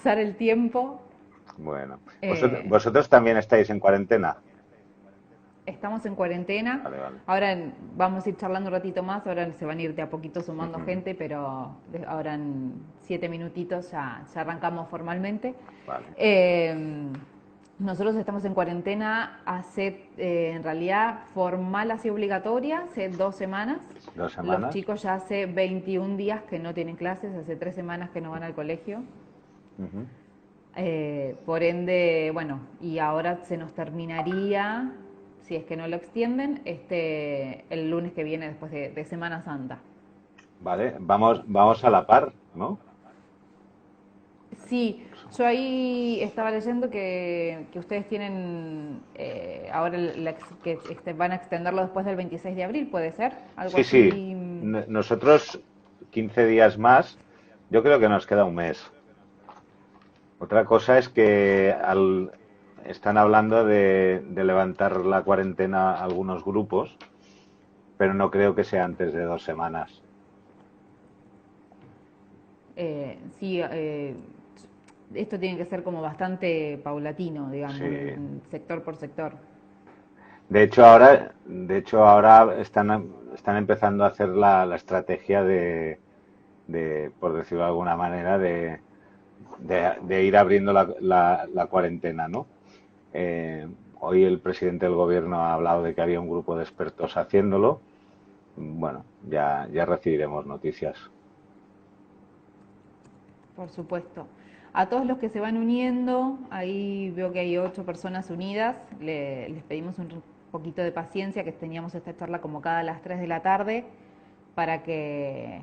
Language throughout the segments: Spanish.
pasar el tiempo. Bueno. Eh, ¿Vosotros también estáis en cuarentena? Estamos en cuarentena. Vale, vale. Ahora vamos a ir charlando un ratito más. Ahora se van a ir de a poquito sumando Ujú. gente, pero ahora en 7 minutitos ya arrancamos formalmente. Vale. Eh, Nosotros estamos en cuarentena hace, en realidad, formal así obligatoria, hace 2 semanas. ¿Dos Los semanas? chicos ya hace 21 días que no tienen clases, hace 3 semanas que no van al colegio. Ujú. Por ende, bueno, y ahora se nos terminaría, si es que no lo extienden, el lunes que viene después de Semana Santa. Vale, vamos a la par, ¿no? Sí, yo ahí estaba leyendo que ustedes tienen ahora que van a extenderlo después del 26 de abril, ¿puede ser? Algo Sí, sí. así. Nosotros 15 días más, yo creo que nos queda un mes. Otra cosa es que están hablando de levantar la cuarentena a algunos grupos, pero no creo que sea antes de 2 semanas. Sí, esto tiene que ser como bastante paulatino, Sí. digamos, sector por sector. De hecho ahora están empezando a hacer la estrategia por decirlo de alguna manera, de ir abriendo la cuarentena, ¿no? Hoy el presidente del gobierno ha hablado de que había un grupo de expertos haciéndolo. Bueno, ya recibiremos noticias. Por supuesto. A todos los que se van uniendo, ahí veo que hay 8 personas unidas, les pedimos un poquito de paciencia, que teníamos esta charla convocada a las 3 de la tarde para que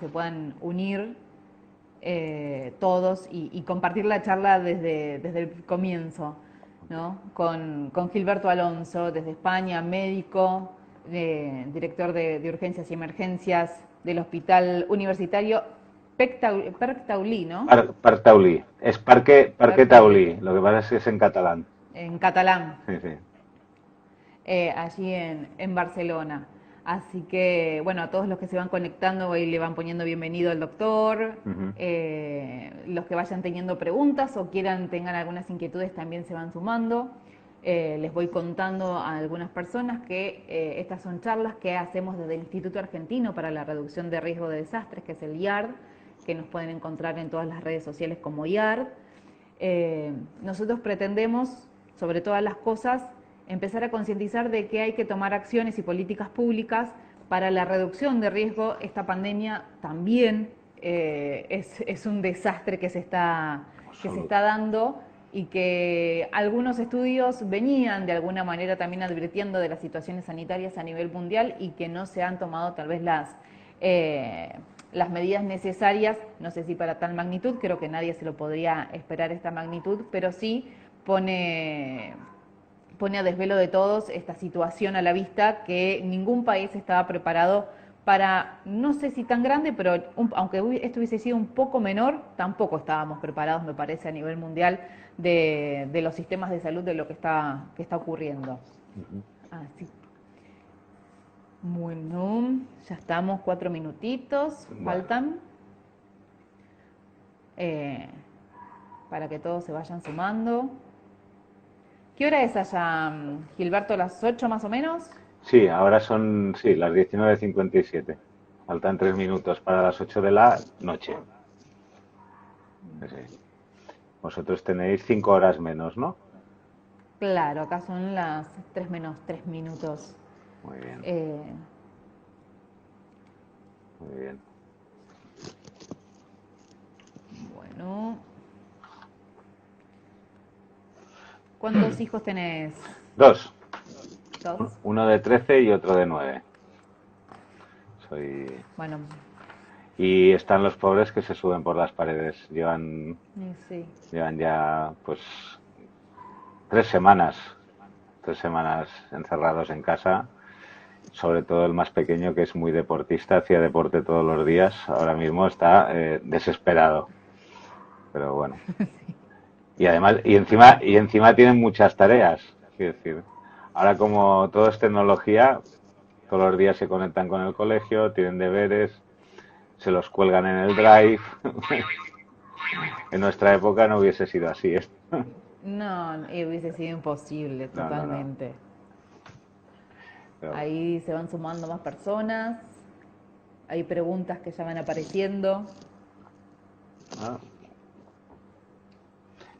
se puedan unir todos y compartir la charla desde el comienzo, ¿no? Con Gilberto Alonso, desde España, médico, director de urgencias y emergencias del Hospital Universitario Perc Taulí, ¿no? Taulí. Es Parque Perc Taulí, Taulí. Lo que pasa es que es en catalán. en catalán, Sí, sí. allí en Barcelona. Así que, bueno, a todos los que se van conectando, ahí le van poniendo bienvenido al doctor. Ujú. Los que vayan teniendo preguntas o tengan algunas inquietudes también se van sumando. Les voy contando a algunas personas que estas son charlas que hacemos desde el Instituto Argentino para la Reducción de Riesgo de Desastres, que es el IARD, que nos pueden encontrar en todas las redes sociales como IARD. Nosotros pretendemos, sobre todas las cosas, empezar a concientizar de que hay que tomar acciones y políticas públicas para la reducción de riesgo. Esta pandemia también es un desastre que se está Absoluto. dando y que algunos estudios venían de alguna manera también advirtiendo de las situaciones sanitarias a nivel mundial y que no se han tomado tal vez las medidas necesarias, no sé si para tal magnitud, creo que nadie se lo podría esperar esta magnitud, pero sí pone, pone a desvelo de todos esta situación a la vista que ningún país estaba preparado para, no sé si tan grande, pero aunque esto hubiese sido un poco menor, tampoco estábamos preparados, me parece, a nivel mundial de los sistemas de salud de lo que está ocurriendo. Ujú. Así. Bueno, ya estamos, 4 minutitos, Bueno, faltan. eh, para que todos se vayan sumando. ¿Qué hora es allá, Gilberto? ¿Las 8 más o menos? sí, ahora son, sí, las 19:57. Faltan 3 minutos para las 8 de la noche. Sí, sí. Vosotros tenéis 5 horas menos, ¿no? Claro, acá son las 3 menos 3 minutos. Muy bien, Eh, muy bien. bueno, ¿cuántos hijos tenés? Dos. ¿Dos? Uno de 13 y otro de 9. Soy... Bueno, Y están los pobres que se suben por las paredes. sí. Llevan ya, pues, 3 semanas. 3 semanas encerrados en casa. Sobre todo el más pequeño, que es muy deportista, hacía deporte todos los días. Ahora mismo está desesperado. Pero bueno. Y además, y encima tienen muchas tareas. Quiero decir, ahora como todo es tecnología, todos los días se conectan con el colegio, tienen deberes, se los cuelgan en el drive. En nuestra época no hubiese sido así esto. No, hubiese sido imposible, No, no, no. totalmente. Pero, Ahí se van sumando más personas, hay preguntas que ya van apareciendo. ah,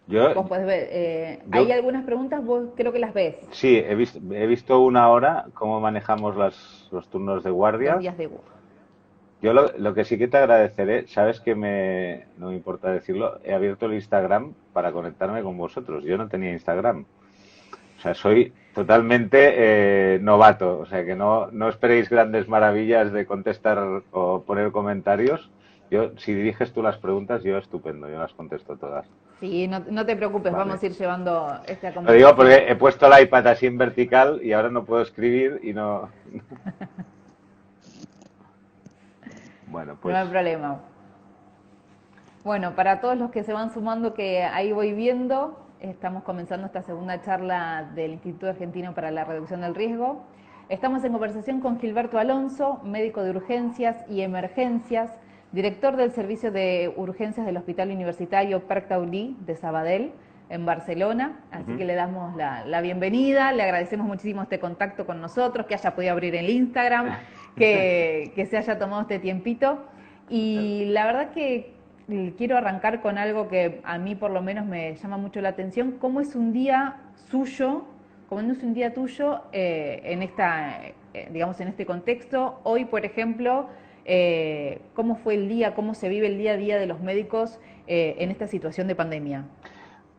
yo, Vos podés ver, hay yo algunas preguntas, vos creo que las ves. sí, he visto una hora cómo manejamos los turnos de Los guardia. días de... Yo lo que sí que te agradeceré, sabes que no me importa decirlo, he abierto el Instagram para conectarme con vosotros. Yo no tenía Instagram. O sea, soy totalmente novato. O sea, que no esperéis grandes maravillas de contestar o poner comentarios. Si diriges tú las preguntas, yo estupendo, yo las contesto todas. Sí, no, no te preocupes, Vale. vamos a ir llevando esta Lo digo conversación. porque he puesto el iPad así en vertical y ahora no puedo escribir y no. Bueno, No pues hay problema. Bueno, para todos los que se van sumando, que ahí voy viendo, estamos comenzando esta segunda charla del Instituto Argentino para la Reducción del Riesgo. Estamos en conversación con Gilberto Alonso, médico de urgencias y emergencias, director del Servicio de Urgencias del Hospital Universitario Parc Taulí de Sabadell, en Barcelona. Así que le damos la bienvenida, le agradecemos muchísimo este contacto con nosotros, que haya podido abrir el Instagram, que se haya tomado este tiempito. Y la verdad que quiero arrancar con algo que a mí por lo menos me llama mucho la atención. ¿Cómo es un día suyo, cómo no es un día tuyo en digamos, en este contexto? Hoy, por ejemplo, ¿cómo fue el día, cómo se vive el día a día de los médicos en esta situación de pandemia?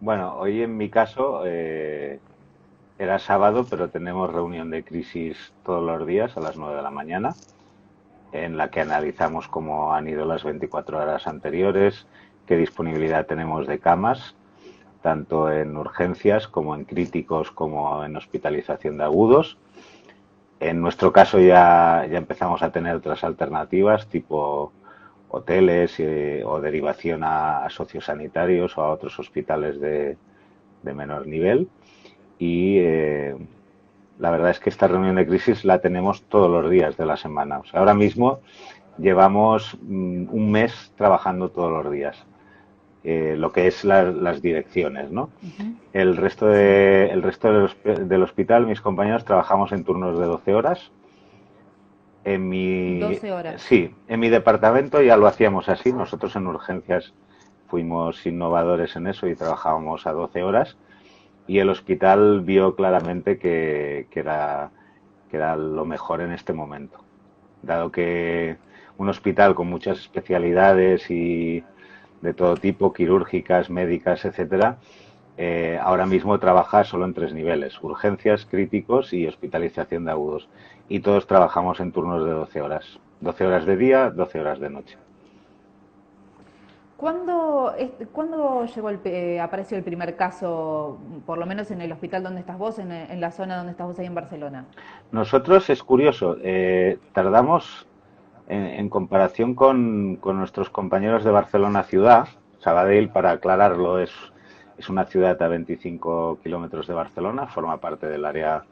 bueno, hoy en mi caso era sábado, pero tenemos reunión de crisis todos los días a las 9 de la mañana, en la que analizamos cómo han ido las 24 horas anteriores, qué disponibilidad tenemos de camas, tanto en urgencias como en críticos como en hospitalización de agudos. En nuestro caso ya empezamos a tener otras alternativas, tipo hoteles o derivación a sociosanitarios o a otros hospitales de menor nivel. Y la verdad es que esta reunión de crisis la tenemos todos los días de la semana. O sea, ahora mismo llevamos un mes trabajando todos los días, lo que es las direcciones, ¿no? Ujú. Sí, El resto del hospital, mis compañeros, trabajamos en turnos de 12 horas. doce horas. Sí, en mi departamento ya lo hacíamos así. Nosotros en urgencias fuimos innovadores en eso y trabajábamos a 12 horas. Y el hospital vio claramente que era lo mejor en este momento, dado que un hospital con muchas especialidades y de todo tipo, quirúrgicas, médicas, etcétera, ahora mismo trabaja solo en tres niveles: urgencias, críticos y hospitalización de agudos. Y todos trabajamos en turnos de 12 horas. 12 horas de día, 12 horas de noche. ¿Cuándo llegó apareció el primer caso, por lo menos en el hospital donde estás vos, en la zona donde estás vos ahí en Barcelona? Nosotros es curioso, tardamos en comparación con nuestros compañeros de Barcelona ciudad. Sabadell, para aclararlo, es una ciudad a 25 kilómetros de Barcelona, forma parte del área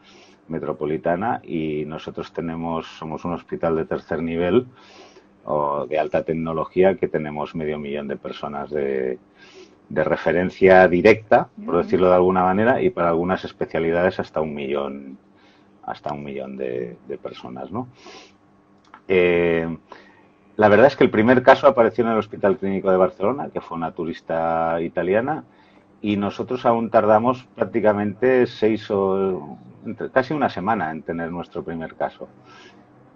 metropolitana y nosotros somos un hospital de tercer nivel o de alta tecnología que tenemos 500.000 de personas de referencia directa, por decirlo de alguna manera, y para algunas especialidades hasta 1 millón de personas, ¿no? Eh, la verdad es que el primer caso apareció en el Hospital Clínico de Barcelona, que fue una turista italiana, y nosotros aún tardamos prácticamente casi una semana en tener nuestro primer caso.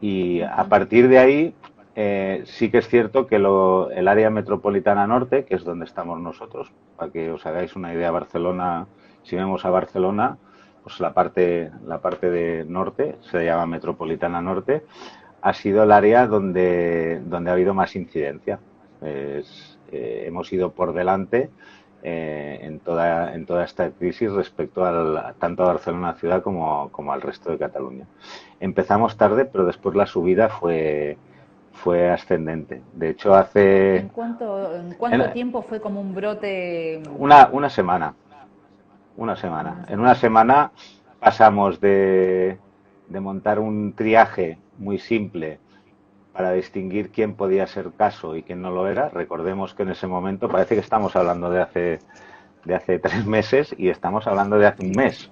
Y a partir de ahí, sí que es cierto que el área metropolitana norte, que es donde estamos nosotros, para que os hagáis una idea, Barcelona, si vemos a Barcelona, pues la parte de norte se llama metropolitana norte, ha sido el área donde ha habido más incidencia. Hemos ido por delante en toda esta crisis respecto tanto a Barcelona ciudad como al resto de Cataluña. Empezamos tarde, pero después la subida fue ascendente. De hecho, En en cuánto tiempo fue como un brote? una semana. Una En semana. una En una semana. semana pasamos de montar un triaje muy simple para distinguir quién podía ser caso y quién no lo era. Recordemos que en ese momento, parece que estamos hablando de hace 3 meses y estamos hablando de hace un mes,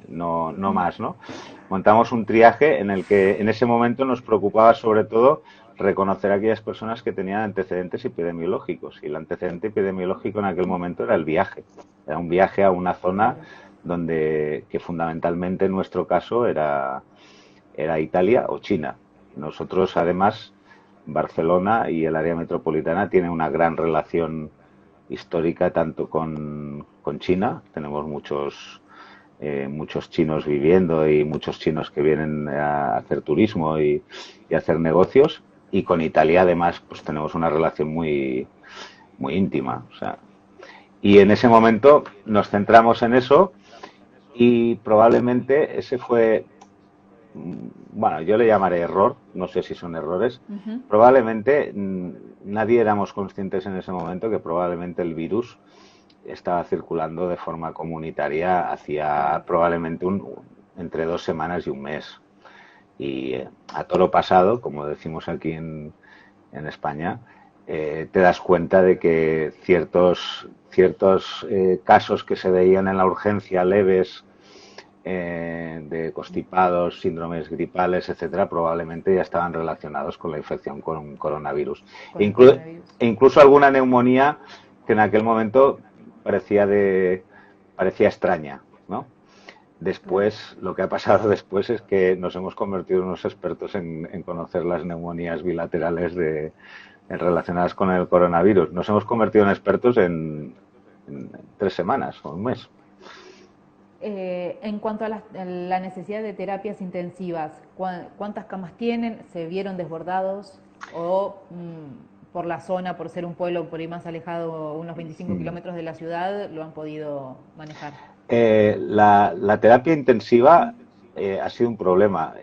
no más, ¿no? Montamos un triaje en el que en ese momento nos preocupaba sobre todo reconocer a aquellas personas que tenían antecedentes epidemiológicos, y el antecedente epidemiológico en aquel momento era el viaje. Era un viaje a una zona donde, que fundamentalmente en nuestro caso era Italia o China. Nosotros, además, Barcelona y el área metropolitana tienen una gran relación histórica tanto con China. Tenemos muchos chinos viviendo y muchos chinos que vienen a hacer turismo y a hacer negocios. Y con Italia, además, pues tenemos una relación muy íntima. O sea, y en ese momento nos centramos en eso y probablemente ese fue, bueno, yo le llamaré error, no sé si son errores. Probablemente nadie éramos conscientes en ese momento que probablemente el virus estaba circulando de forma comunitaria hacía probablemente entre 2 semanas y un mes. Y a toro pasado, como decimos aquí en España, te das cuenta de que ciertos casos que se veían en la urgencia leves, de constipados, síndromes gripales, etcétera, probablemente ya estaban relacionados con la infección con coronavirus. E incluso alguna neumonía que en aquel momento parecía extraña, ¿no? Después, lo que ha pasado después es que nos hemos convertido en unos expertos en conocer las neumonías bilaterales relacionadas con el coronavirus. Nos hemos convertido en expertos en 3 semanas o un mes. En cuanto a la necesidad de terapias intensivas, ¿cuántas camas tienen? ¿Se vieron desbordados? ¿O por la zona, por ser un pueblo por ahí más alejado, unos 25 kilómetros de la ciudad, lo han podido manejar? La terapia intensiva ha sido un problema.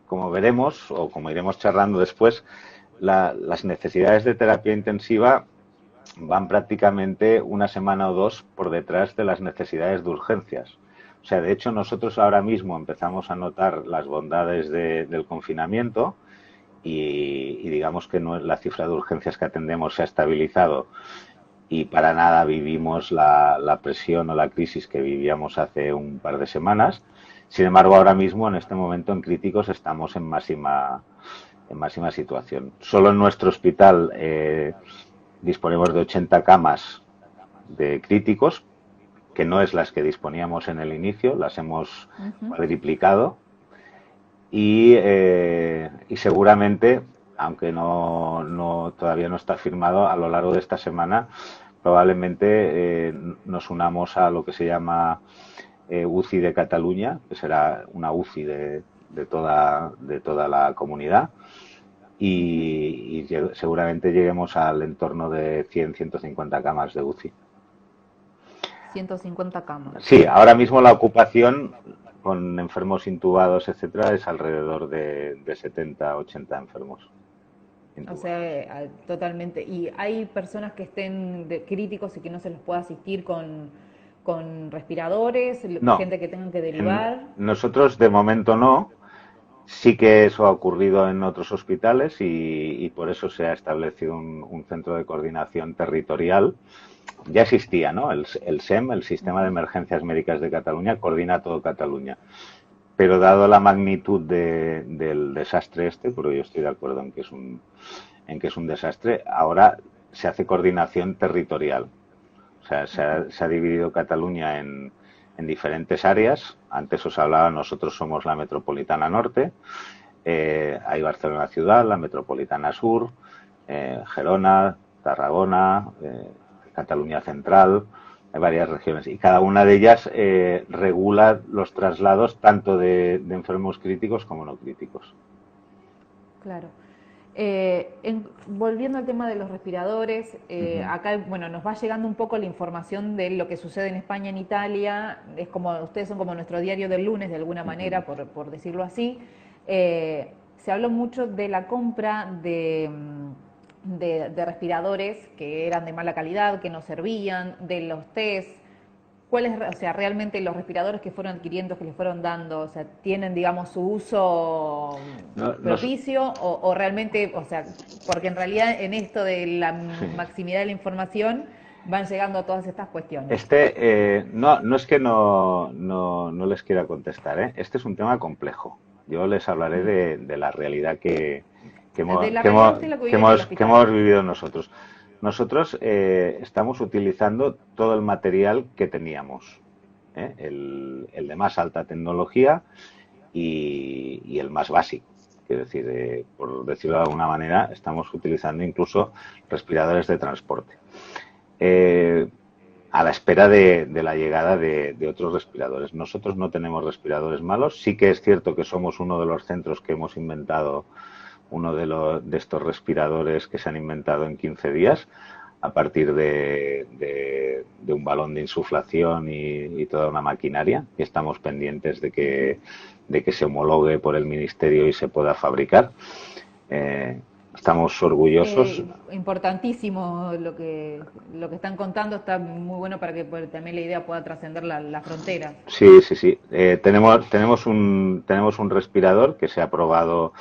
Como veremos, o como iremos charlando después, las necesidades de terapia intensiva van prácticamente una semana o dos por detrás de las necesidades de urgencias. O sea, de hecho, nosotros ahora mismo empezamos a notar las bondades del confinamiento y digamos que la cifra de urgencias que atendemos se ha estabilizado y para nada vivimos la presión o la crisis que vivíamos hace un par de semanas. Sin embargo, ahora mismo, en este momento, en críticos, estamos en máxima situación. Solo en nuestro hospital disponemos de 80 camas de críticos, que no es las que disponíamos en el inicio, las hemos cuadriplicado y seguramente, aunque todavía no está firmado, a lo largo de esta semana probablemente nos unamos a lo que se llama UCI de Cataluña, que será una UCI de toda la comunidad, y seguramente lleguemos al entorno de 100-150 camas de UCI. 150 camas. Sí, ahora mismo la ocupación con enfermos intubados, etcétera, es alrededor de 70-80 enfermos intubados. O sea, totalmente. ¿Y hay personas que estén críticos y que no se les pueda asistir con respiradores? No, ¿Gente que tengan que derivar? Nosotros de momento no. Sí que eso ha ocurrido en otros hospitales y por eso se ha establecido un centro de coordinación territorial. Ya existía, ¿no? El SEM, el Sistema de Emergencias Médicas de Cataluña, coordina todo Cataluña. Pero dado la magnitud del desastre porque yo estoy de acuerdo en que es un desastre, ahora se hace coordinación territorial. O sea, se ha dividido Cataluña en diferentes áreas. Antes os hablaba, nosotros somos la metropolitana norte, hay Barcelona ciudad, la metropolitana sur, Gerona, Tarragona, Cataluña central, hay varias regiones y cada una de ellas regula los traslados tanto de enfermos críticos como no críticos. Claro. Volviendo al tema de los respiradores, acá, bueno, nos va llegando un poco la información de lo que sucede en España, en Italia. Es como, ustedes son como nuestro diario del lunes, de alguna manera, por decirlo así. Se habló mucho de la compra de respiradores que eran de mala calidad, que no servían, de los test. ¿cuál es, o sea, realmente los respiradores que fueron adquiriendo, que les fueron dando, o sea, tienen, digamos, su uso No, propicio o realmente, o sea, porque en realidad en esto de la sí. maximidad de la información van llegando a todas estas cuestiones. No es que no les quiera contestar, ¿eh? Este es un tema complejo. Yo les hablaré de la realidad que De hemos, la que realidad hemos, usted lo que que vive en el hemos, que hospital. hemos vivido nosotros. Nosotros estamos utilizando todo el material que teníamos, ¿eh? El de más alta tecnología y el más básico. Quiero decir, por decirlo de alguna manera, estamos utilizando incluso respiradores de transporte. Eh, a la espera de la llegada de otros respiradores. Nosotros no tenemos respiradores malos. Sí que es cierto que somos uno de los centros que hemos inventado uno de estos respiradores que se han inventado en 15 días a partir de un balón de insuflación y toda una maquinaria que estamos pendientes de que se homologue por el Ministerio y se pueda fabricar. Eh, Estamos orgullosos. Importantísimo lo que están contando, está muy bueno para que también la idea pueda trascender la frontera. Sí. Tenemos un respirador que se ha probado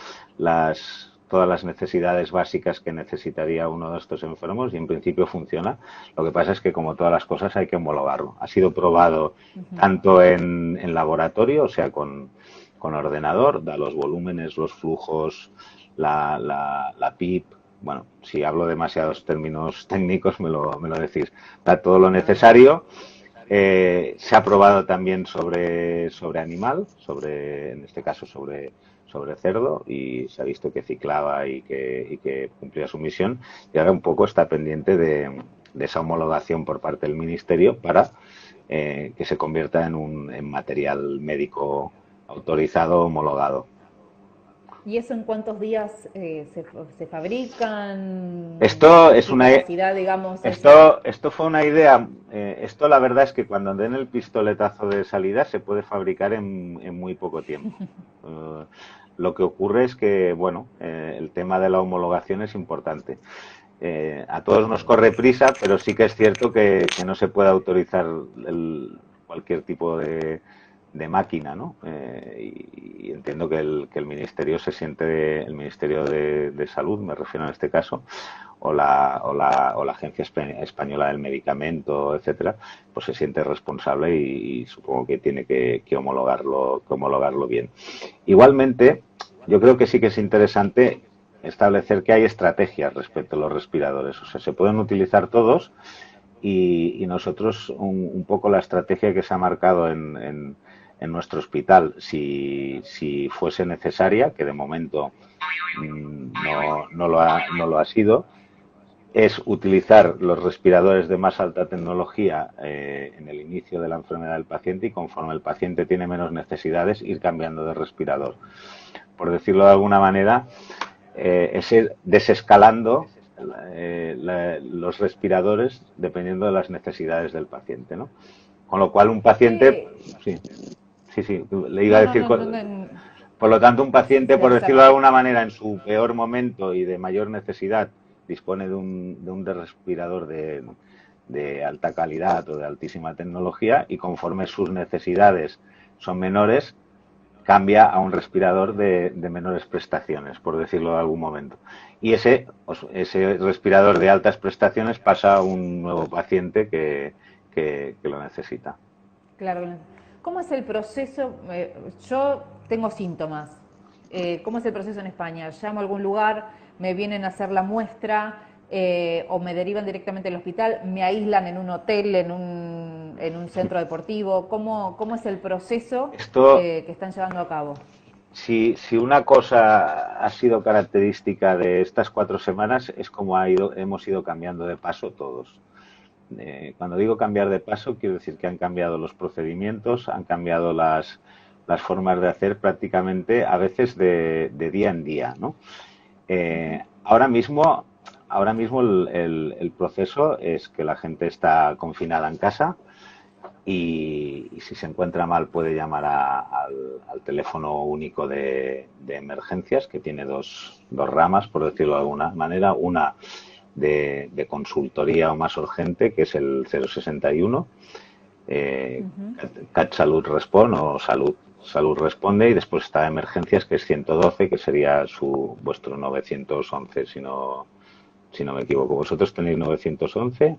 todas las necesidades básicas que necesitaría uno de estos enfermos y en principio funciona. Lo que pasa es que como todas las cosas hay que homologarlo. Ha sido probado tanto en laboratorio, o sea, con ordenador, da los volúmenes, los flujos, la PIP. Bueno, si hablo demasiados términos técnicos me lo decís. Da todo lo No. necesario. Se ha probado también sobre animal, en este caso sobre cerdo, y se ha visto que ciclaba y que cumplía su misión. Y ahora un poco está pendiente de esa homologación por parte del Ministerio para que se convierta en material médico autorizado, homologado. ¿Y eso en cuántos días se fabrican? Esto es ¿Qué una, capacidad, digamos, eso? Esto fue una idea. Esto la verdad es que cuando den el pistoletazo de salida se puede fabricar en muy poco tiempo. Eh, lo que ocurre es que, bueno, el tema de la homologación es importante. A todos nos corre prisa, pero sí que es cierto que no se puede autorizar cualquier tipo de máquina, ¿no? Y entiendo que el Ministerio el Ministerio de Salud, me refiero en este caso, o la Agencia Española del Medicamento, etcétera, pues se siente responsable y supongo que tiene que homologarlo bien. Igualmente, yo creo que sí que es interesante establecer que hay estrategias respecto a los respiradores. O sea, se pueden utilizar todos y nosotros un poco la estrategia que se ha marcado en nuestro hospital, si fuese necesaria, que de momento no lo ha sido, es utilizar los respiradores de más alta tecnología en el inicio de la enfermedad del paciente y conforme el paciente tiene menos necesidades ir cambiando de respirador. Por decirlo de alguna manera, es ir desescalando los respiradores dependiendo de las necesidades del paciente, ¿no? Con lo cual un paciente, ¿Qué? sí, sí, le iba a No, no, decir, no, no, no. por lo tanto un paciente, por decirlo de Se- alguna manera, en su peor momento y de mayor necesidad, dispone de un respirador de alta calidad o de altísima tecnología y conforme sus necesidades son menores, cambia a un respirador de menores prestaciones, por decirlo de algún momento. Y ese respirador de altas prestaciones pasa a un nuevo paciente que lo necesita. Claro. ¿Cómo es el proceso? Yo tengo síntomas. ¿Cómo es el proceso en España? Llamo a algún lugar, me vienen a hacer la muestra o me derivan directamente al hospital, me aíslan en un hotel, en un centro deportivo. ¿Cómo es el proceso Esto, que están llevando a cabo? si una cosa ha sido característica de estas 4 semanas es como hemos ido cambiando de paso todos. Cuando digo cambiar de paso, quiero decir que han cambiado los procedimientos, han cambiado las formas de hacer prácticamente a veces de día en día, ¿no? Eh, ahora mismo, ahora mismo el proceso es que la gente está confinada en casa y si se encuentra mal puede llamar al teléfono único de emergencias que tiene dos ramas, por decirlo de alguna manera. Una de consultoría o más urgente, que es el 061, Ujú. CAT Salud Responde o Salud Responde, y después está Emergencias, que es 112, que sería vuestro 911, si no me equivoco. ¿Vosotros tenéis 911 de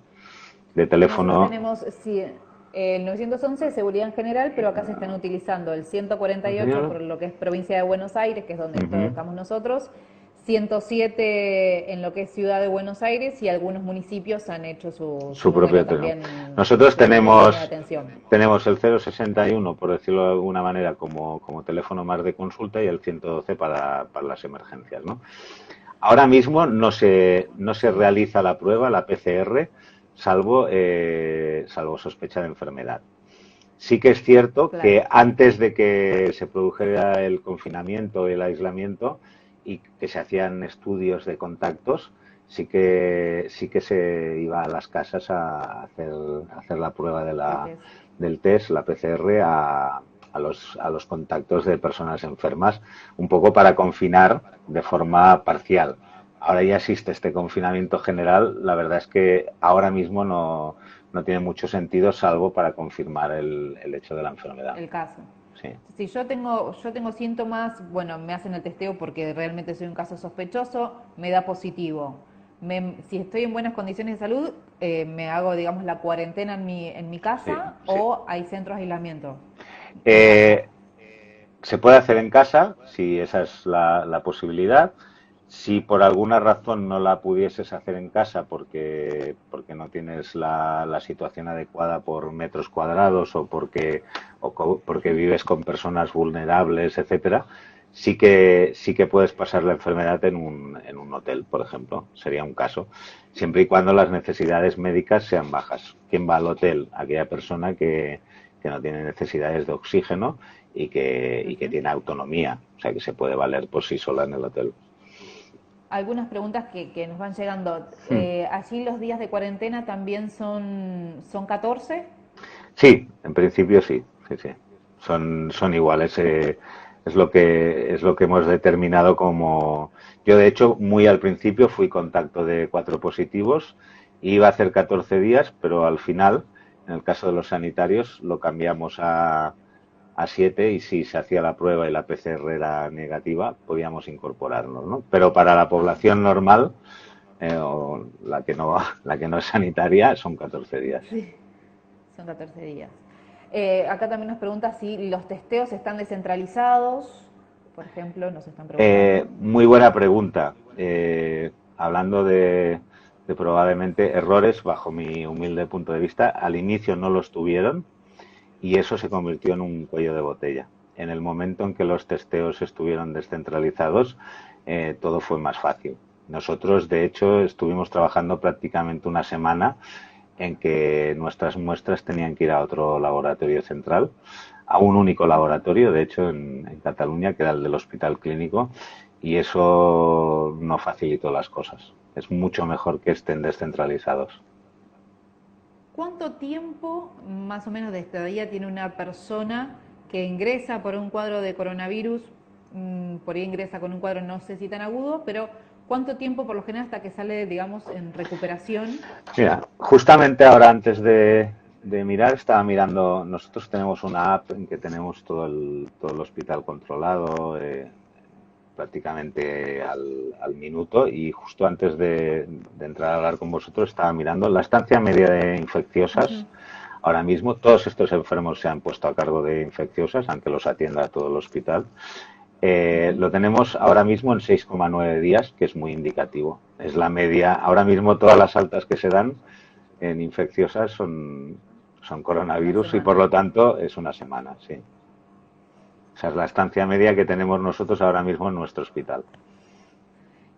Nosotros teléfono? tenemos, sí, el 911 de seguridad en general, pero acá se están utilizando el 148 por lo que es provincia de Buenos Aires, que es donde todos Ujú. estamos nosotros, 107 en lo que es ciudad de Buenos Aires, y algunos municipios han hecho su Su propio número teléfono. también, Nosotros su propia línea de atención. tenemos el 061, por decirlo de alguna manera, como teléfono más de consulta, y el 112 para las emergencias, ¿no? Ahora mismo no se Sí, realiza la prueba, la PCR, salvo sospecha de enfermedad. Sí que es cierto claro. que antes de que se produjera el confinamiento y el aislamiento, y que se hacían estudios de contactos, sí que se iba a las casas a hacer la prueba El test. del test, la PCR, a los contactos de personas enfermas, un poco para confinar de forma parcial. Ahora ya existe este confinamiento general. La verdad es que ahora mismo no tiene mucho sentido, salvo para confirmar el hecho de la enfermedad. El caso. Sí. Si yo tengo síntomas, bueno, me hacen el testeo porque realmente soy un caso sospechoso, me da positivo. Si estoy en buenas condiciones de salud, me hago, digamos, la cuarentena en mi Sí, casa, sí. o hay centros de aislamiento en casa. Eh, Se puede hacer en casa, si esa es la posibilidad. Si por alguna razón no la pudieses hacer en casa porque no tienes la situación adecuada por metros cuadrados, porque vives con personas vulnerables, etcétera, sí que puedes pasar la enfermedad en un hotel, por ejemplo. Sería un caso. Siempre y cuando las necesidades médicas sean bajas. ¿Quién va al hotel? Aquella persona que no tiene necesidades de oxígeno y que Ujú. tiene autonomía, o sea, que se puede valer por sí sola en el hotel. Algunas preguntas que nos van llegando. Hmm. Allí los días de cuarentena también son 14. Sí, en principio sí, sí, sí. Son iguales. Es lo que hemos determinado como. Yo, de hecho, muy al principio fui contacto de 4 positivos. Iba a hacer 14 días, pero al final, en el caso de los sanitarios, lo cambiamos a 7, y si se hacía la prueba y la PCR era negativa, podíamos incorporarnos, ¿no? Pero para la población normal, o la que no es sanitaria, son 14 días. Sí, son 14 días. Acá también nos pregunta si los testeos están descentralizados, por ejemplo, nos están preguntando. Muy buena pregunta. Hablando de probablemente errores, bajo mi humilde punto de vista, al inicio no los tuvieron, y eso se convirtió en un cuello de botella. En el momento en que los testeos estuvieron descentralizados, todo fue más fácil. Nosotros, de hecho, estuvimos trabajando prácticamente una semana en que nuestras muestras tenían que ir a otro laboratorio central, a un único laboratorio, de hecho, en Cataluña, que era el del Hospital Clínico, y eso no facilitó las cosas. Es mucho mejor que estén descentralizados. ¿Cuánto tiempo más o menos de estadía tiene una persona que ingresa por un cuadro de coronavirus? Por ahí ingresa con un cuadro, no sé si tan agudo, pero ¿cuánto tiempo por lo general hasta que sale, digamos, en recuperación? Mira, justamente ahora antes de mirar, estaba mirando. Nosotros tenemos una app en que tenemos todo el hospital controlado, prácticamente al minuto, y justo antes de entrar a hablar con vosotros estaba mirando la estancia media de infecciosas. Ahora mismo todos estos enfermos se han puesto a cargo de infecciosas, aunque los atienda todo el hospital. Lo tenemos ahora mismo en 6,9 días, que es muy indicativo. Es la media. Ahora mismo todas las altas que se dan en infecciosas son Una coronavirus, y por semana. lo tanto es una semana, sí. Esa es la estancia media que tenemos nosotros ahora mismo en nuestro hospital.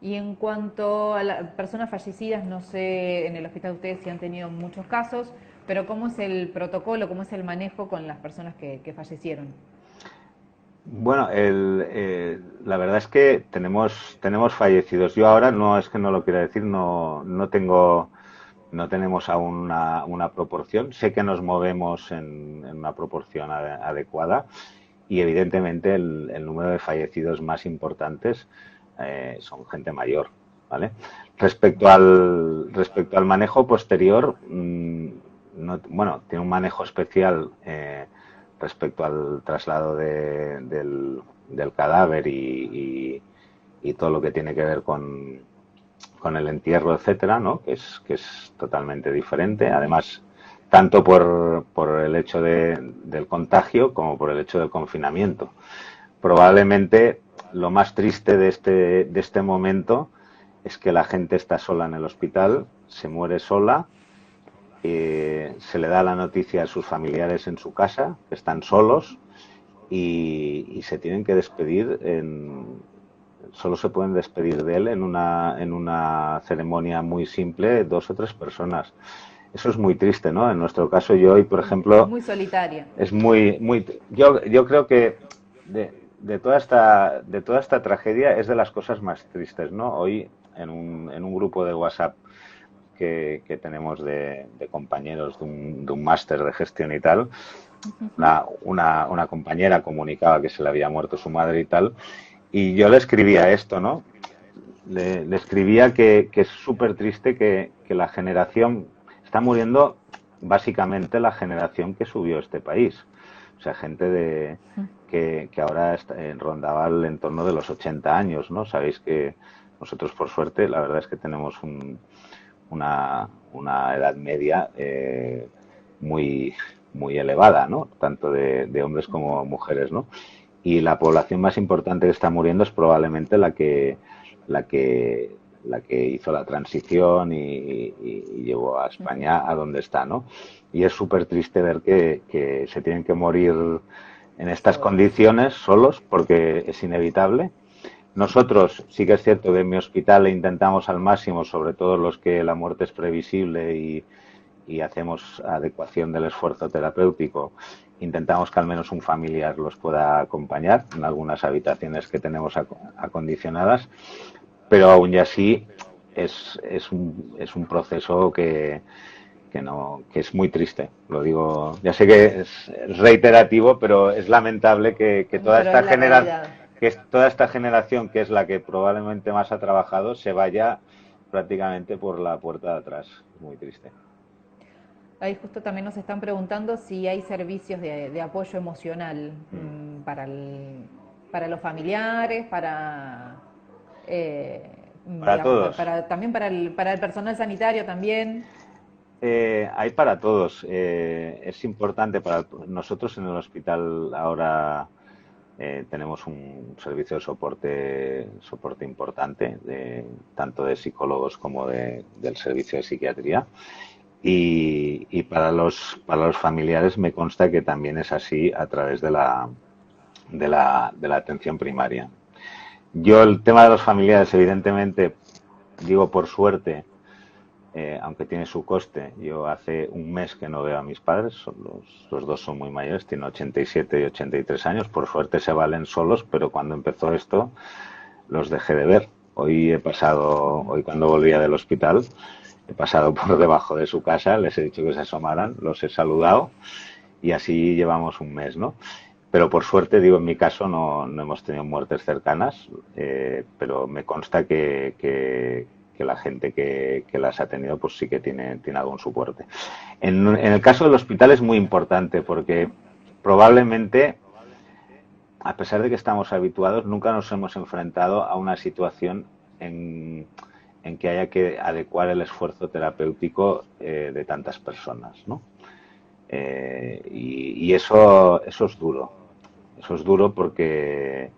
Y en cuanto a las personas fallecidas, no sé en el hospital de ustedes si han tenido muchos casos, pero ¿cómo es el protocolo, cómo es el manejo con las personas que fallecieron? Bueno, la verdad es que tenemos fallecidos. Yo ahora, no es que no lo quiera decir, no tenemos aún una proporción. Sé que nos movemos en una proporción adecuada, y evidentemente el número de fallecidos más importantes son gente mayor, ¿vale? Respecto al manejo posterior, bueno, tiene un manejo especial respecto al traslado del cadáver y todo lo que tiene que ver con el entierro, etcétera, ¿no? Que es totalmente diferente. Además, tanto por el hecho del contagio como por el hecho del confinamiento. Probablemente lo más triste de este momento es que la gente está sola en el hospital, se muere sola, se le da la noticia a sus familiares en su casa, que están solos, y se tienen que despedir solo se pueden despedir de él en una ceremonia muy simple, 2 o 3 personas. Eso es muy triste, ¿no? En nuestro caso, yo hoy, por ejemplo, Muy solitaria. es yo creo que de toda esta tragedia es de las cosas más tristes, ¿no? Hoy en un grupo de WhatsApp que tenemos de compañeros de un máster de gestión y tal, una compañera comunicaba que se le había muerto su madre y tal, y yo le escribía esto, ¿no? Le escribía que es súper triste que la generación está muriendo, básicamente la generación que subió este país. O sea, gente que ahora rondaba el entorno de los 80 años, ¿no? Sabéis que nosotros, por suerte, la verdad es que tenemos una edad media muy, muy elevada, ¿no? Tanto de hombres como mujeres, ¿no? Y la población más importante que está muriendo es probablemente la que, la que hizo la transición y llevó a España a donde está, ¿no? Y es súper triste ver que se tienen que morir en estas condiciones solos porque es inevitable. Nosotros, sí que es cierto que en mi hospital intentamos al máximo, sobre todo los que la muerte es previsible y hacemos adecuación del esfuerzo terapéutico, intentamos que al menos un familiar los pueda acompañar en algunas habitaciones que tenemos acondicionadas, pero aún y así es un proceso que es muy triste. Lo digo, ya sé que es reiterativo, pero es lamentable que toda Pero esta es la realidad. toda esta generación, que es la que probablemente más ha trabajado, se vaya prácticamente por la puerta de atrás. Es muy triste. Ahí justo también nos están preguntando si hay servicios de apoyo emocional Mm. para los familiares, eh, Para digamos, todos. también para el personal sanitario también. Hay para todos. Es importante para nosotros en el hospital ahora tenemos un servicio de soporte importante, tanto de psicólogos como del servicio de psiquiatría. Y para los familiares me consta que también es así a través de la atención primaria. Yo el tema de los familiares, evidentemente, digo por suerte, aunque tiene su coste. Yo hace un mes que no veo a mis padres, los dos son muy mayores, tienen 87 y 83 años, por suerte se valen solos, pero cuando empezó esto los dejé de ver. Hoy cuando volvía del hospital, he pasado por debajo de su casa, les he dicho que se asomaran, los he saludado y así llevamos un mes, ¿no? Pero por suerte, digo, en mi caso no hemos tenido muertes cercanas, pero me consta que la gente que las ha tenido, pues sí que tiene algún soporte. En el caso del hospital es muy importante porque probablemente, a pesar de que estamos habituados, nunca nos hemos enfrentado a una situación en que haya que adecuar el esfuerzo terapéutico de tantas personas, ¿no? Y eso es duro. Eso es duro porque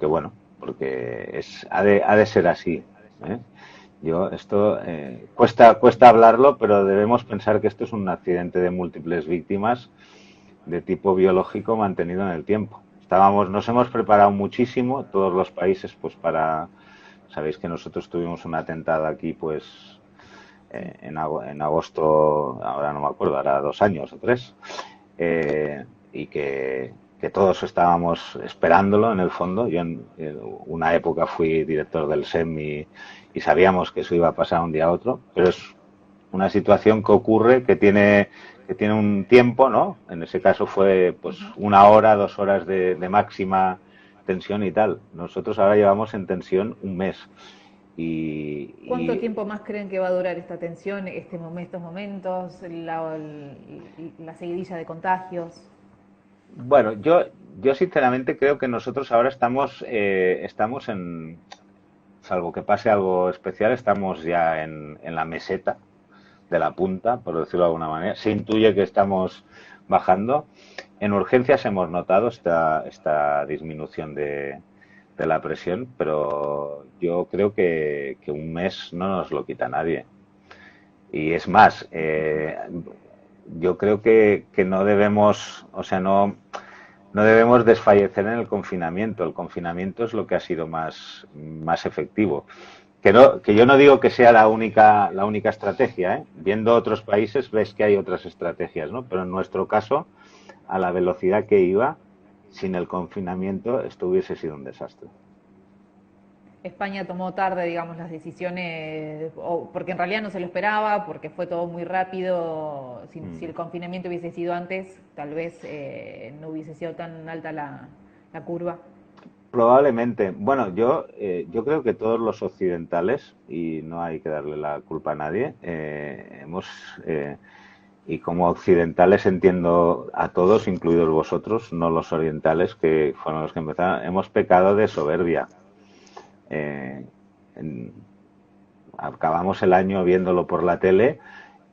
bueno, porque ha de ser así. ¿Eh? Esto cuesta hablarlo, pero debemos pensar que esto es un accidente de múltiples víctimas de tipo biológico mantenido en el tiempo. Nos hemos preparado muchísimo, todos los países, pues sabéis que nosotros tuvimos un atentado aquí, pues en agosto, ahora no me acuerdo, ahora 2 años o 3, y que todos estábamos esperándolo en el fondo. Yo en una época fui director del SEM y sabíamos que eso iba a pasar un día a otro, pero es una situación que ocurre que tiene un tiempo, ¿no? En ese caso fue pues 1 hora, 2 horas de máxima tensión y tal. Nosotros ahora llevamos en tensión un mes ¿Cuánto Y tiempo más creen que va a durar esta tensión, estos momentos, la seguidilla de contagios? bueno, yo sinceramente creo que nosotros ahora estamos en, salvo que pase algo especial, estamos ya en la meseta de la punta, por decirlo de alguna manera. Se intuye que estamos bajando. En urgencias hemos notado esta disminución de la presión, pero yo creo que un mes no nos lo quita nadie. Y es más, yo creo que no debemos, o sea, no debemos desfallecer en el confinamiento. El confinamiento es lo que ha sido más efectivo. Que yo no digo que sea la única estrategia, ¿eh? Viendo otros países ves que hay otras estrategias, ¿no? Pero en nuestro caso, a la velocidad que iba, sin el confinamiento, esto hubiese sido un desastre. España tomó tarde, digamos, las decisiones, porque en realidad no se lo esperaba, porque fue todo muy rápido. Si Mm. el confinamiento hubiese sido antes, tal vez no hubiese sido tan alta la curva. Probablemente. Bueno, yo creo que todos los occidentales, y no hay que darle la culpa a nadie, y como occidentales entiendo a todos, incluidos vosotros, no los orientales, que fueron los que empezaron, hemos pecado de soberbia. Eh, en- Acabamos el año viéndolo por la tele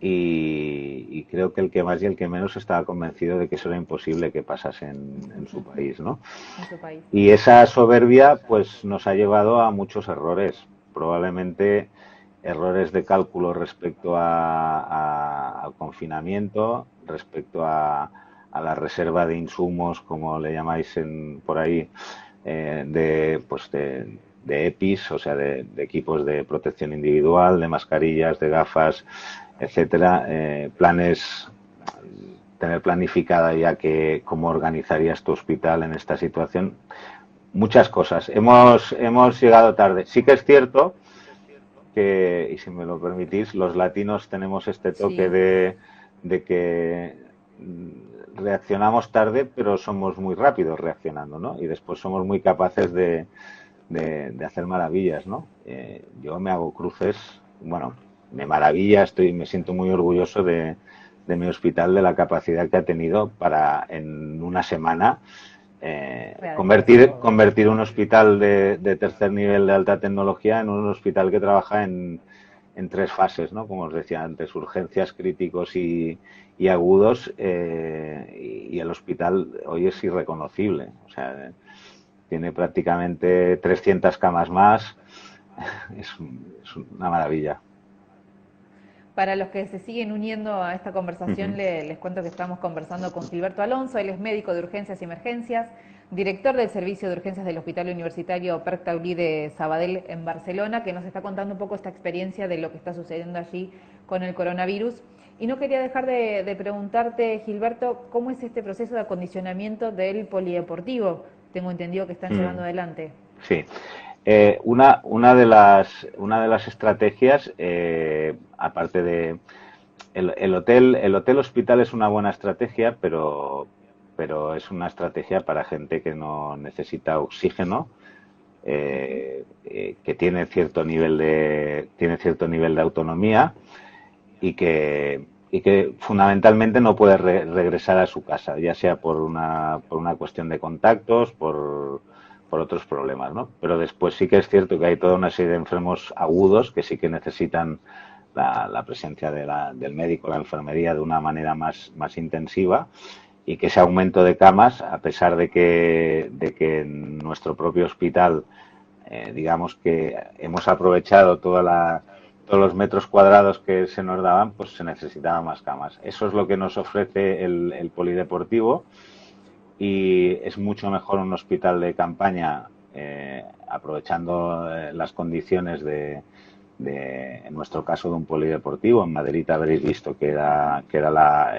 y creo que el que más y el que menos estaba convencido de que eso era imposible que pasase en su país, ¿no? En su país. Y esa soberbia pues nos ha llevado a muchos errores, probablemente errores de cálculo respecto al confinamiento, respecto a la reserva de insumos, como le llamáis por ahí, de EPIs, o sea, de equipos de protección individual, de mascarillas, de gafas, etcétera, tener planificada ya que cómo organizarías tu hospital en esta situación. Muchas cosas. Hemos llegado tarde. Sí que es cierto que, y si me lo permitís, los latinos tenemos este toque Sí. de que reaccionamos tarde, pero somos muy rápidos reaccionando, ¿no? Y después somos muy capaces de hacer maravillas, ¿no? Yo me hago cruces, bueno, me maravilla, me siento muy orgulloso de mi hospital, de la capacidad que ha tenido para en una semana Readecuarse a todo. convertir un hospital de tercer nivel de alta tecnología en un hospital que trabaja en tres fases, ¿no? Como os decía antes, urgencias, críticos y agudos, y el hospital hoy es irreconocible. O sea, tiene prácticamente 300 camas más. Es una maravilla. Para los que se siguen uniendo a esta Uh conversación, -huh. les cuento que estamos conversando con Gilberto Alonso. Él es médico de urgencias y emergencias, director del servicio de urgencias del Hospital Universitario Perc Taulí de Sabadell en Barcelona, que nos está contando un poco esta experiencia de lo que está sucediendo allí con el coronavirus. Y no quería dejar de preguntarte, Gilberto, ¿cómo es este proceso de acondicionamiento del polideportivo? Tengo entendido que están llevando adelante. Sí. Una de las estrategias, aparte de el hotel hospital es una buena estrategia, pero es una estrategia para gente que no necesita oxígeno, que tiene cierto nivel de autonomía y que fundamentalmente no puede regresar a su casa, ya sea por una cuestión de contactos, por otros problemas, ¿no? Pero después sí que es cierto que hay toda una serie de enfermos agudos que sí que necesitan la presencia del médico, la enfermería, de una manera más intensiva, y que ese aumento de camas, a pesar de que en nuestro propio hospital, digamos que hemos aprovechado todos los metros cuadrados que se nos daban, pues se necesitaban más camas. Eso es lo que nos ofrece el polideportivo, y es mucho mejor un hospital de campaña, aprovechando las condiciones en nuestro caso, de un polideportivo. En Madrid habréis visto que era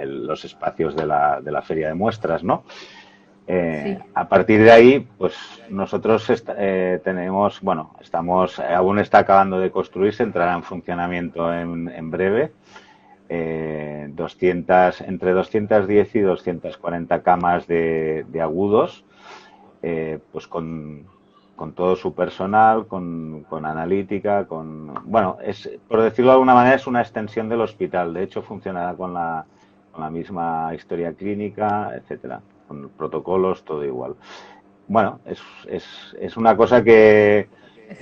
los espacios de la feria de muestras, ¿no? Sí. A partir de ahí, pues nosotros tenemos, bueno, aún está acabando de construirse, entrará en funcionamiento en breve. entre 210 y 240 camas de agudos, pues con todo su personal, con analítica, bueno, por decirlo de alguna manera, es una extensión del hospital. De hecho, funcionará con la misma historia clínica, etcétera, con protocolos, todo igual. Bueno, es una cosa que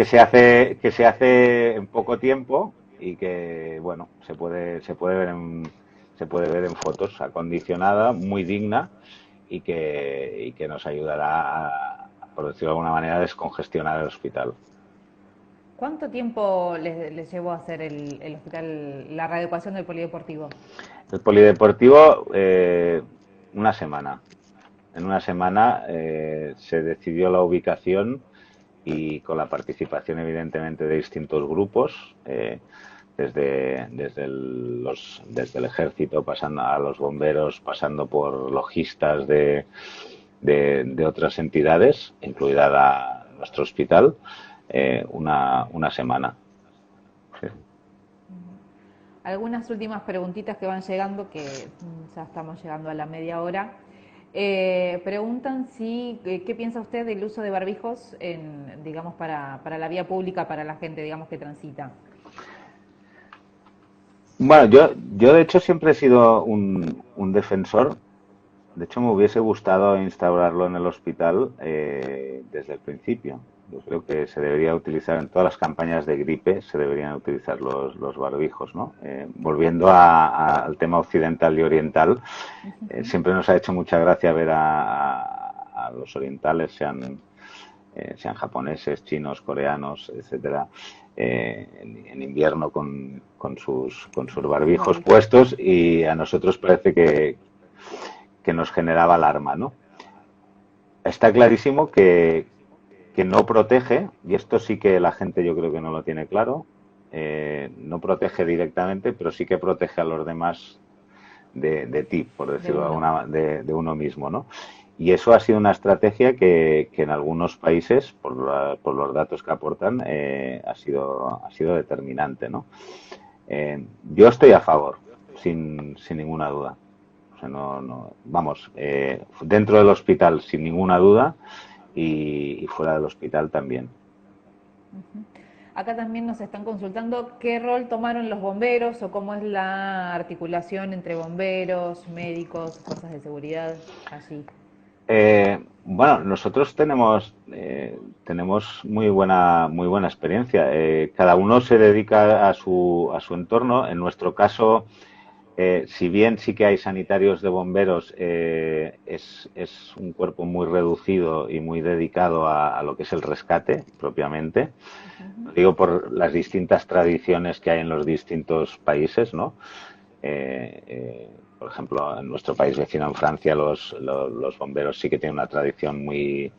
se hace en poco tiempo y que, bueno, se puede ver en fotos, acondicionada, muy digna y que nos ayudará por decirlo de alguna manera, a descongestionar el hospital. ¿Cuánto tiempo les llevó a hacer el hospital, la readecuación del polideportivo? El polideportivo, una semana. En una semana se decidió la ubicación y con la participación evidentemente de distintos grupos, desde el ejército, pasando a los bomberos, pasando por logistas de otras entidades, incluida nuestro hospital, una semana. Sí. Algunas últimas preguntitas que van llegando, que ya estamos llegando a la media hora. Preguntan si, ¿qué piensa usted del uso de barbijos digamos, para la vía pública, para la gente, digamos, que transita? Bueno, yo de hecho siempre he sido un defensor. De hecho, me hubiese gustado instaurarlo en el hospital desde el principio. Yo creo que se debería utilizar en todas las campañas de gripe, se deberían utilizar los barbijos, ¿no? Volviendo al tema occidental y oriental, siempre nos ha hecho mucha gracia ver a los orientales, sean japoneses, chinos, coreanos, etcétera, en invierno con sus barbijos puestos y a nosotros parece que nos generaba alarma, ¿no? Está clarísimo que no protege, y esto sí que la gente yo creo que no lo tiene claro, no protege directamente, pero sí que protege a los demás de ti, por decirlo de uno mismo, ¿no? Y eso ha sido una estrategia que en algunos países, por los datos que aportan, ha sido determinante, ¿no? Yo estoy a favor, sin ninguna duda. O sea, vamos, dentro del hospital sin ninguna duda y fuera del hospital también. Acá también nos están consultando qué rol tomaron los bomberos o cómo es la articulación entre bomberos, médicos, fuerzas de seguridad allí. Bueno, nosotros tenemos muy buena experiencia. Cada uno se dedica a su entorno. En nuestro caso, si bien sí que hay sanitarios de bomberos, es un cuerpo muy reducido y muy dedicado a lo que es el rescate propiamente. Lo digo por las distintas tradiciones que hay en los distintos países, ¿no? Por ejemplo, en nuestro país vecino, en Francia, los bomberos sí que tienen una tradición muy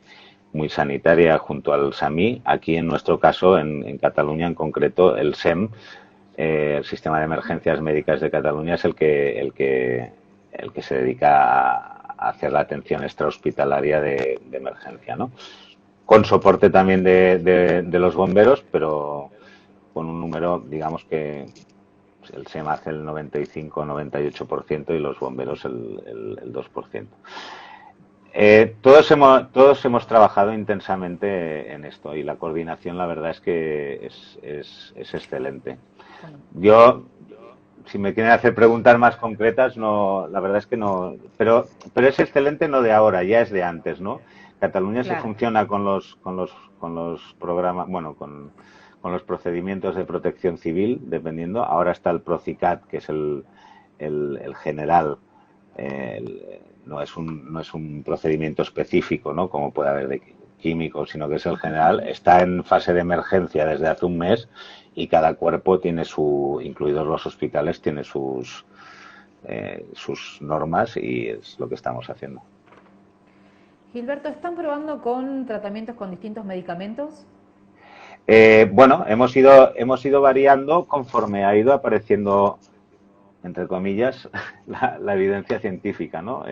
sanitaria junto al SAMI. Aquí, en nuestro caso, en Cataluña en concreto, el SEM, el Sistema de Emergencias Médicas de Cataluña, es el que se dedica a hacer la atención extrahospitalaria de emergencia, ¿no? Con soporte también de los bomberos, pero con un número, digamos que el SEM hace el 95-98% y los bomberos el 2%. Todos hemos trabajado intensamente en esto y la coordinación, la verdad es que es excelente. Yo, si me quieren hacer preguntas más concretas, no, la verdad es que no, pero es excelente no de ahora, ya es de antes, ¿no? Cataluña se funciona con los programas, bueno, con los procedimientos de protección civil, dependiendo. Ahora está el Procicat, que es el general, no es un procedimiento específico, ¿no? Como puede haber de químicos, sino que es el general. Está en fase de emergencia desde hace un mes y cada cuerpo tiene incluidos los hospitales, tiene sus normas y es lo que estamos haciendo. Gilberto, ¿están probando con tratamientos con distintos medicamentos? Bueno, hemos ido variando conforme ha ido apareciendo, entre comillas, la evidencia científica, ¿no?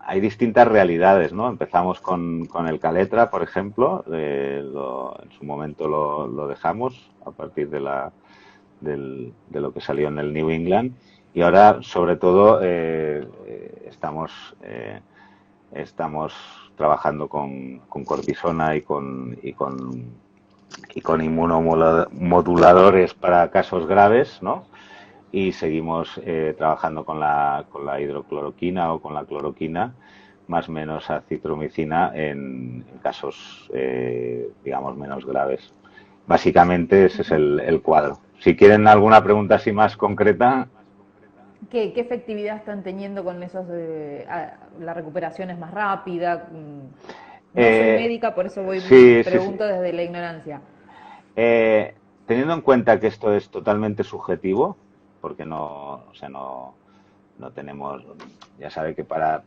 Hay distintas realidades, ¿no? Empezamos con el Caletra, por ejemplo, en su momento lo dejamos a partir de lo que salió en el New England y ahora, sobre todo, estamos Estamos trabajando con cortisona y con inmunomoduladores para casos graves, ¿no? Y seguimos trabajando con la hidrocloroquina o con la cloroquina, más o menos acitromicina en casos, digamos, menos graves. Básicamente ese es el cuadro. Si quieren alguna pregunta así más concreta. ¿Qué efectividad están teniendo con esos? La recuperación es más rápida. No soy Eh, médica, por eso sí, sí, sí. pregunto desde la ignorancia. Teniendo en cuenta que esto es totalmente subjetivo, porque no, o sea, no tenemos, ya sabe que para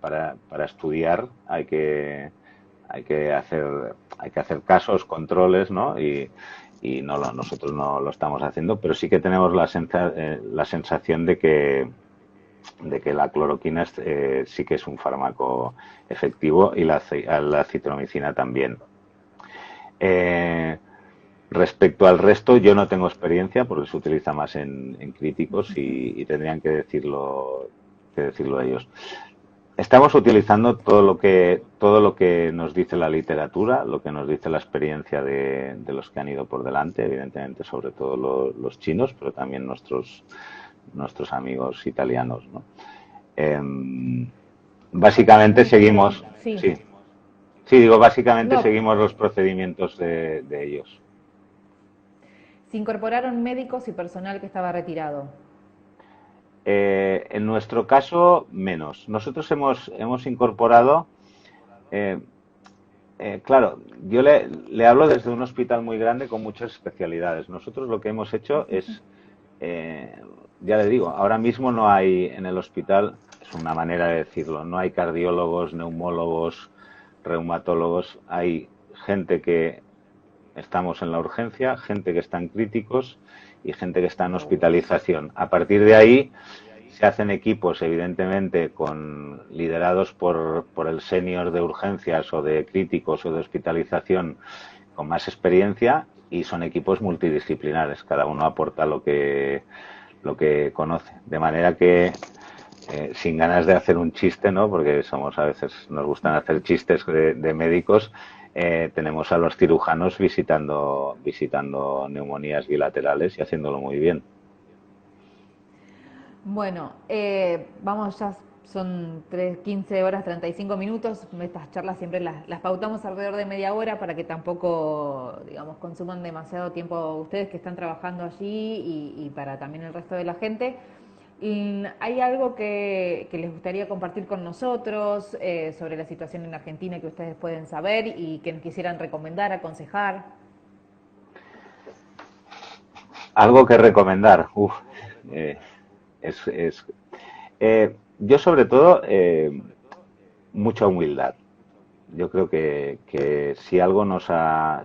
estudiar hay que hacer casos, controles, ¿no? Y nosotros no lo estamos haciendo, pero sí que tenemos la sensación de que la cloroquina sí que es un fármaco efectivo y la citromicina también. Eh, Respecto al resto, yo no tengo experiencia porque se utiliza más en críticos y tendrían que decirlo ellos. Estamos utilizando todo lo que nos dice la literatura, lo que nos dice la experiencia de los que han ido por delante, evidentemente, sobre todo los chinos, pero también nuestros amigos italianos, ¿no? Básicamente seguimos, Sí. sí, sí, digo, básicamente No, seguimos los procedimientos de ellos. se incorporaron médicos y personal que estaba retirado. En nuestro caso, menos. Nosotros hemos incorporado, eh, claro, yo le hablo desde un hospital muy grande con muchas especialidades. Nosotros lo que hemos hecho es, eh, ya le digo, ahora mismo no hay en el hospital, es una manera de decirlo, no hay cardiólogos, neumólogos, reumatólogos, hay gente que estamos en la urgencia, gente que está en críticos y gente que está en hospitalización. A partir de ahí se hacen equipos, evidentemente, liderados por el senior de urgencias o de críticos o de hospitalización con más experiencia y son equipos multidisciplinares. Cada uno aporta lo que conoce. De manera que sin ganas de hacer un chiste, ¿no? Porque a veces nos gustan hacer chistes de médicos. Tenemos a los cirujanos visitando neumonías bilaterales y haciéndolo muy bien. Bueno, vamos, ya son 15 horas 35 minutos. Estas charlas siempre las pautamos alrededor de media hora para que tampoco, digamos, consuman demasiado tiempo ustedes que están trabajando allí y para también el resto de la gente. ¿Hay algo que les gustaría compartir con nosotros sobre la situación en Argentina que ustedes pueden saber y que nos quisieran recomendar, aconsejar? Algo que recomendar. Eh, es, es, yo sobre todo mucha humildad. Yo creo que si algo nos ha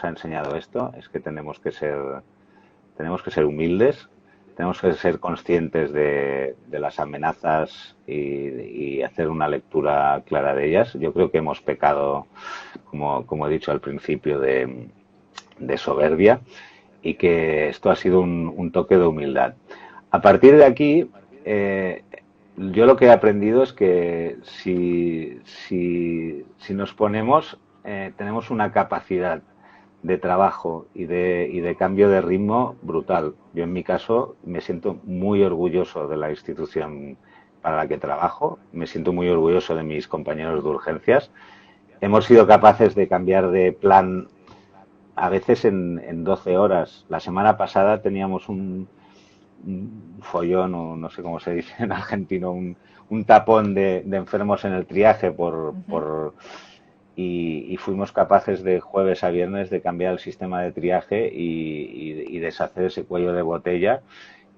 enseñado esto es que tenemos que ser humildes, tenemos que ser conscientes de las amenazas y hacer una lectura clara de ellas. Yo creo que hemos pecado, como he dicho al principio, de soberbia y que esto ha sido un toque de humildad. A partir de aquí, yo lo que he aprendido es que si nos ponemos, tenemos una capacidad de trabajo y de cambio de ritmo brutal. Yo en mi caso me siento muy orgulloso de la institución para la que trabajo, me siento muy orgulloso de mis compañeros de urgencias. Hemos sido capaces de cambiar de plan a veces en 12 horas. La semana pasada teníamos un follón, o no sé cómo se dice en argentino, un tapón de enfermos en el triaje y fuimos capaces de jueves a viernes de cambiar el sistema de triaje y deshacer ese cuello de botella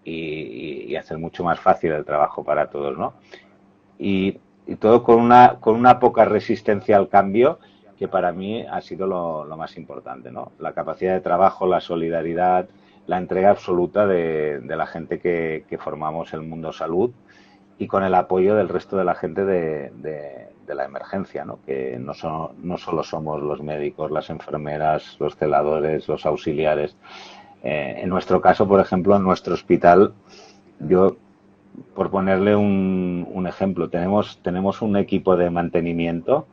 y hacer mucho más fácil el trabajo para todos, ¿no? Y todo con una poca resistencia al cambio que para mí ha sido lo más importante, ¿no? La capacidad de trabajo, la solidaridad, la entrega absoluta de la gente que formamos el mundo salud y con el apoyo del resto de la gente de la emergencia, ¿no? Que no solo somos los médicos, las enfermeras, los celadores, los auxiliares. En nuestro caso, por ejemplo, en nuestro hospital, yo por ponerle un ejemplo, tenemos un equipo de mantenimiento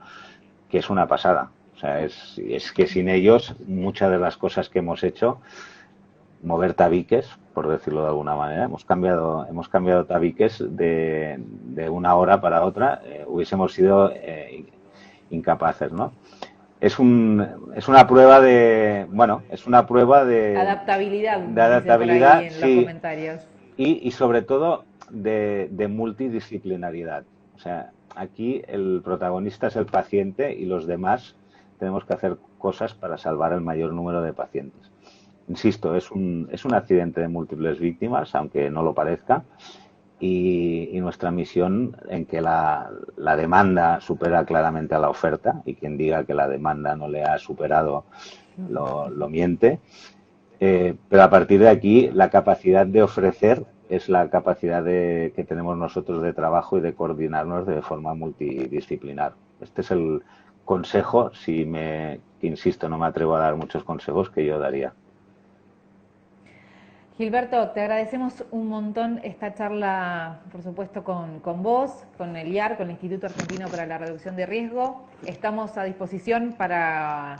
que es una pasada. O sea, es que sin ellos muchas de las cosas que hemos hecho, mover tabiques, por decirlo de alguna manera, hemos cambiado tabiques de una hora para otra, hubiésemos sido incapaces, ¿no? Es una prueba de, bueno, es una prueba Adaptabilidad, de dicen por ahí adaptabilidad, en los sí, comentarios. y sobre todo de multidisciplinaridad. O sea, aquí el protagonista es el paciente y los demás tenemos que hacer cosas para salvar el mayor número de pacientes. Insisto, es un accidente de múltiples víctimas, aunque no lo parezca, y nuestra misión en que la demanda supera claramente a la oferta, y quien diga que la demanda no le ha superado lo miente, pero a partir de aquí la capacidad de ofrecer es la capacidad que tenemos nosotros de trabajo y de coordinarnos de forma multidisciplinar. Este es el consejo, que insisto, no me atrevo a dar muchos consejos que yo daría. Gilberto, te agradecemos un montón esta charla, por supuesto, con vos, con el IAR, con el Instituto Argentino para la Reducción de Riesgo. Estamos a disposición para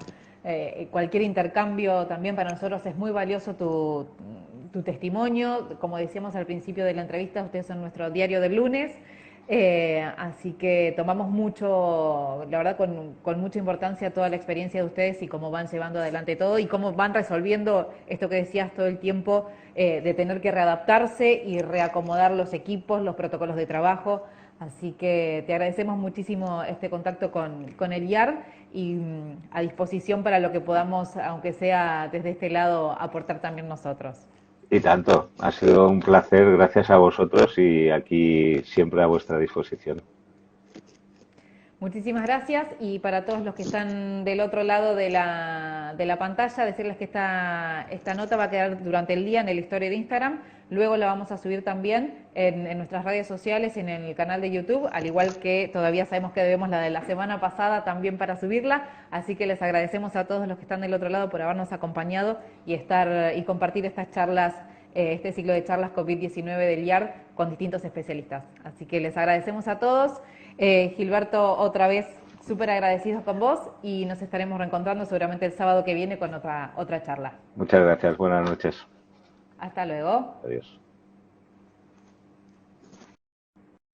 cualquier intercambio. También para nosotros es muy valioso tu testimonio. Como decíamos al principio de la entrevista, ustedes son nuestro diario del lunes. Así que tomamos mucho, la verdad, con mucha importancia toda la experiencia de ustedes y cómo van llevando adelante todo y cómo van resolviendo esto que decías todo el tiempo, de tener que readaptarse y reacomodar los equipos, los protocolos de trabajo. Así que te agradecemos muchísimo este contacto con el IAR y a disposición para lo que podamos, aunque sea desde este lado, aportar también nosotros. Y tanto, ha sido un placer, gracias a vosotros y aquí siempre a vuestra disposición. Muchísimas gracias y para todos los que están del otro lado de la pantalla, decirles que esta nota va a quedar durante el día en el story de Instagram, luego la vamos a subir también en nuestras redes sociales y en el canal de YouTube, al igual que todavía sabemos que debemos la de la semana pasada también para subirla, así que les agradecemos a todos los que están del otro lado por habernos acompañado y compartir estas charlas, este ciclo de charlas COVID-19 del IAR con distintos especialistas. Así que les agradecemos a todos. Gilberto, otra vez súper agradecidos con vos y nos estaremos reencontrando seguramente el sábado que viene con otra charla. Muchas gracias, buenas noches. Hasta luego. Adiós.